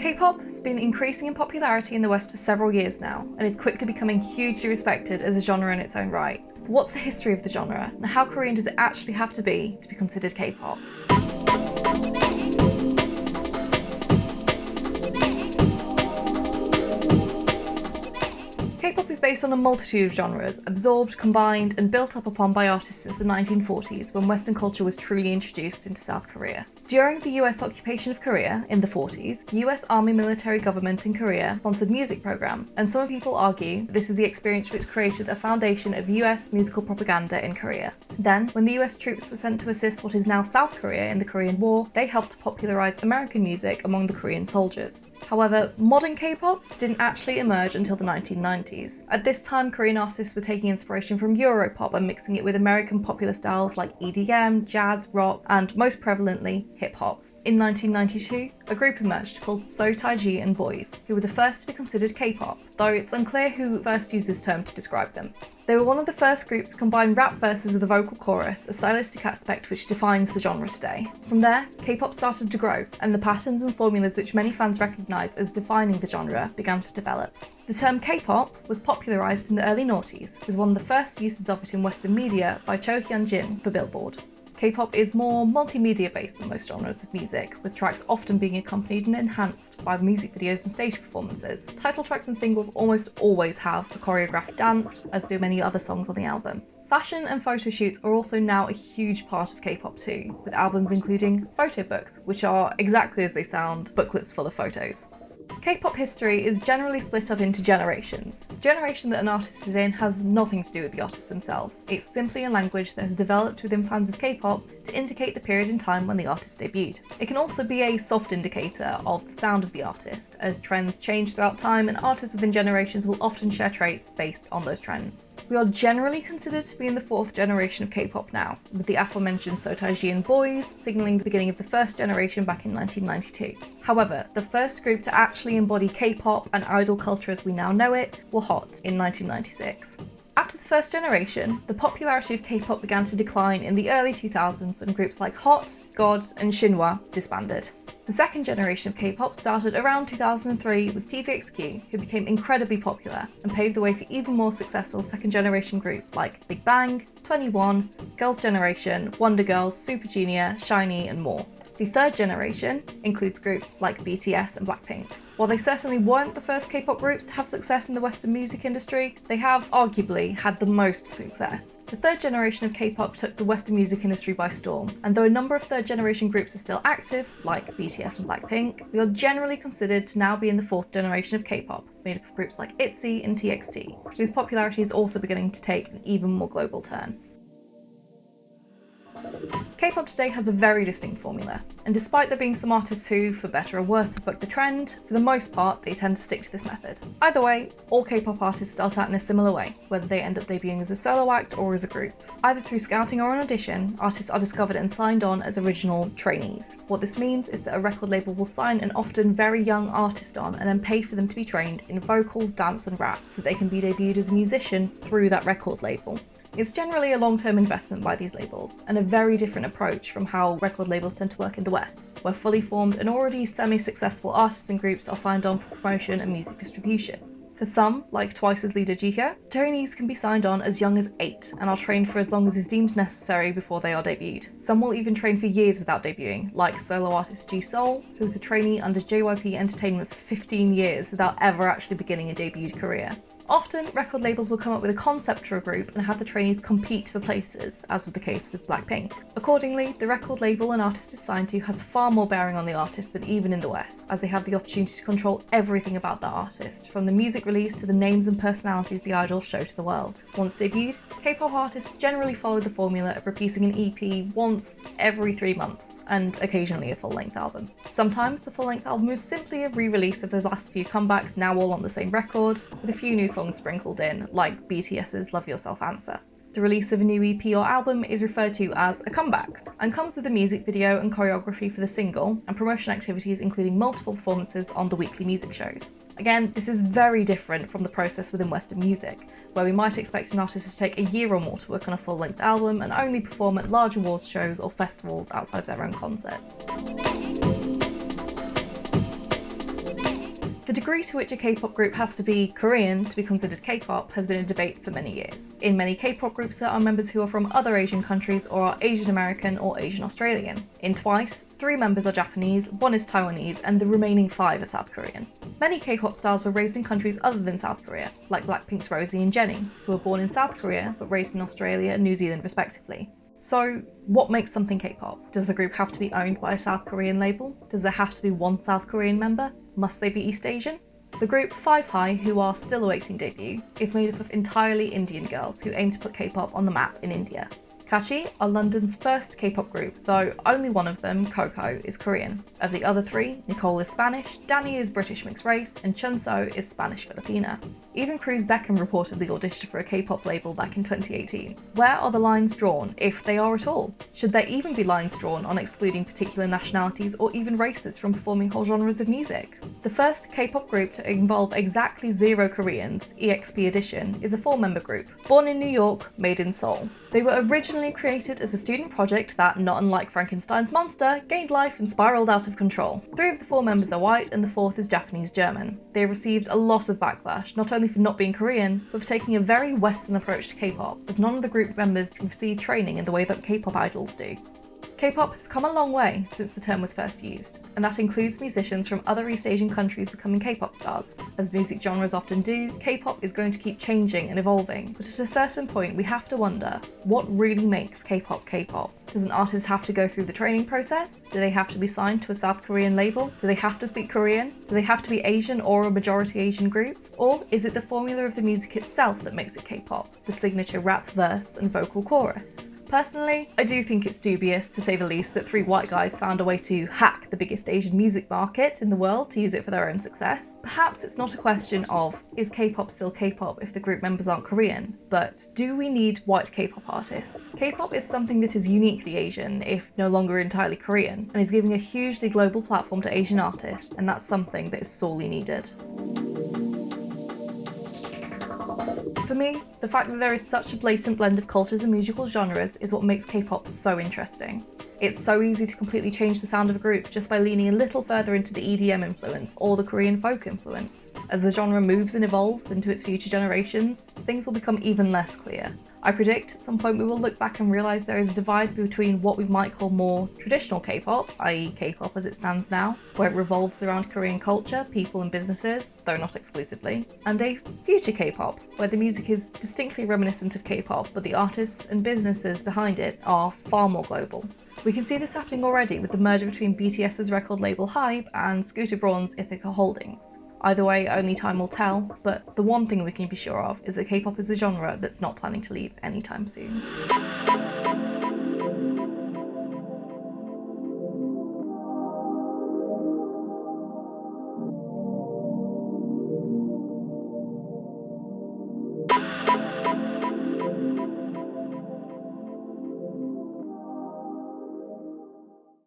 K-pop has been increasing in popularity in the West for several years now, and is quickly becoming hugely respected as a genre in its own right. But what's the history of the genre, and how Korean does it actually have to be considered K-pop? K-pop is based on a multitude of genres, absorbed, combined, and built up upon by artists since the 1940s, when Western culture was truly introduced into South Korea. During the US occupation of Korea in the 40s, the US Army military government in Korea sponsored music programs, and some people argue that this is the experience which created a foundation of US musical propaganda in Korea. Then, when the US troops were sent to assist what is now South Korea in the Korean War, they helped to popularize American music among the Korean soldiers. However, modern K-pop didn't actually emerge until the 1990s. At this time, Korean artists were taking inspiration from Europop and mixing it with American popular styles like EDM, jazz, rock, and most prevalently, hip-hop. In 1992, a group emerged called Taiji and Boys, who were the first to be considered K-pop, though it's unclear who first used this term to describe them. They were one of the first groups to combine rap verses with a vocal chorus, a stylistic aspect which defines the genre today. From there, K-pop started to grow, and the patterns and formulas which many fans recognise as defining the genre began to develop. The term K-pop was popularised in the early noughties, with one of the first uses of it in Western media by Cho Hyun-jin for Billboard. K-pop is more multimedia based than most genres of music, with tracks often being accompanied and enhanced by music videos and stage performances. Title tracks and singles almost always have a choreographed dance, as do many other songs on the album. Fashion and photo shoots are also now a huge part of K-pop too, with albums including photo books, which are exactly as they sound, booklets full of photos. K-pop history is generally split up into generations. The generation that an artist is in has nothing to do with the artists themselves. It's simply a language that has developed within fans of K-pop to indicate the period in time when the artist debuted. It can also be a soft indicator of the sound of the artist, as trends change throughout time and artists within generations will often share traits based on those trends. We are generally considered to be in the fourth generation of K-pop now, with the aforementioned Taiji and Boys signalling the beginning of the first generation back in 1992. However, the first group to actually embody K-pop and idol culture as we now know it were H.O.T in 1996. After the first generation, the popularity of K-pop began to decline in the early 2000s when groups like H.O.T, God, and Shinhwa disbanded. The second generation of K-pop started around 2003 with TVXQ, who became incredibly popular and paved the way for even more successful second generation groups like Big Bang, 21, Girls' Generation, Wonder Girls, Super Junior, SHINee, and more. The third generation includes groups like B.T.S and BLACKPINK. While they certainly weren't the first K-pop groups to have success in the Western music industry, they have arguably had the most success. The third generation of K-pop took the Western music industry by storm, and though a number of third generation groups are still active, like BTS and BLACKPINK, we are generally considered to now be in the fourth generation of K-pop, made up of groups like ITZY and TXT, whose popularity is also beginning to take an even more global turn. K-pop today has a very distinct formula, and despite there being some artists who, for better or worse, have bucked the trend, for the most part they tend to stick to this method. Either way, all K-pop artists start out in a similar way, whether they end up debuting as a solo act or as a group. Either through scouting or an audition, artists are discovered and signed on as original trainees. What this means is that a record label will sign an often very young artist on and then pay for them to be trained in vocals, dance and rap so they can be debuted as a musician through that record label. It's generally a long-term investment by these labels, and a very different approach from how record labels tend to work in the West, where fully formed and already semi-successful artists and groups are signed on for promotion and music distribution. For some, like Twice's leader Jihyo, trainees can be signed on as young as 8 and are trained for as long as is deemed necessary before they are debuted. Some will even train for years without debuting, like solo artist G-Soul, who was a trainee under JYP Entertainment for 15 years without ever actually beginning a debuted career. Often, record labels will come up with a concept for a group and have the trainees compete for places, as was the case with BLACKPINK. Accordingly, the record label an artist is signed to has far more bearing on the artist than even in the West, as they have the opportunity to control everything about that artist, from the music release to the names and personalities the idols show to the world. Once debuted, K-pop artists generally follow the formula of releasing an EP once every 3 months, and occasionally a full-length album. Sometimes the full-length album is simply a re-release of the last few comebacks, now all on the same record, with a few new songs sprinkled in, like BTS's Love Yourself Answer. The release of a new EP or album is referred to as a comeback, and comes with a music video and choreography for the single, and promotion activities including multiple performances on the weekly music shows. Again, this is very different from the process within Western music, where we might expect an artist to take a year or more to work on a full-length album and only perform at large awards shows or festivals outside their own concerts. The degree to which a K-pop group has to be Korean to be considered K-pop has been a debate for many years. In many K-pop groups, there are members who are from other Asian countries or are Asian American or Asian Australian. In TWICE, 3 members are Japanese, 1 is Taiwanese, and the remaining 5 are South Korean. Many K-pop stars were raised in countries other than South Korea, like BLACKPINK's Rosie and Jennie, who were born in South Korea but raised in Australia and New Zealand respectively. So, what makes something K-pop? Does the group have to be owned by a South Korean label? Does there have to be one South Korean member? Must they be East Asian? The group Five High, who are still awaiting debut, is made up of entirely Indian girls who aim to put K-pop on the map in India. Kachi are London's first K-pop group, though only one of them, Coco, is Korean. Of the other 3, Nicole is Spanish, Danny is British mixed race, and Chunso is Spanish Filipina. Even Cruz Beckham reportedly auditioned for a K-pop label back in 2018. Where are the lines drawn, if they are at all? Should there even be lines drawn on excluding particular nationalities or even races from performing whole genres of music? The first K-pop group to involve exactly 0 Koreans, EXP Edition, is a 4-member group, born in New York, made in Seoul. They were originally created as a student project that, not unlike Frankenstein's monster, gained life and spiraled out of control. 3 of the 4 members are white and the 4th is Japanese-German. They received a lot of backlash, not only for not being Korean, but for taking a very Western approach to K-pop, as none of the group members received training in the way that K-pop idols do. K-pop has come a long way since the term was first used, and that includes musicians from other East Asian countries becoming K-pop stars. As music genres often do, K-pop is going to keep changing and evolving, but at a certain point we have to wonder, what really makes K-pop K-pop? Does an artist have to go through the training process? Do they have to be signed to a South Korean label? Do they have to speak Korean? Do they have to be Asian or a majority Asian group? Or is it the formula of the music itself that makes it K-pop, the signature rap verse and vocal chorus? Personally, I do think it's dubious, to say the least, that 3 white guys found a way to hack the biggest Asian music market in the world to use it for their own success. Perhaps it's not a question of, is K-pop still K-pop if the group members aren't Korean, but do we need white K-pop artists? K-pop is something that is uniquely Asian, if no longer entirely Korean, and is giving a hugely global platform to Asian artists, and that's something that is sorely needed. For me, the fact that there is such a blatant blend of cultures and musical genres is what makes K-pop so interesting. It's so easy to completely change the sound of a group just by leaning a little further into the EDM influence or the Korean folk influence. As the genre moves and evolves into its future generations, things will become even less clear. I predict at some point we will look back and realise there is a divide between what we might call more traditional K-pop, i.e. K-pop as it stands now, where it revolves around Korean culture, people and businesses, though not exclusively, and a future K-pop, where the music is distinctly reminiscent of K-pop, but the artists and businesses behind it are far more global. We can see this happening already with the merger between BTS's record label HYBE and Scooter Braun's Ithaca Holdings. Either way, only time will tell, but the one thing we can be sure of is that K-pop is a genre that's not planning to leave anytime soon.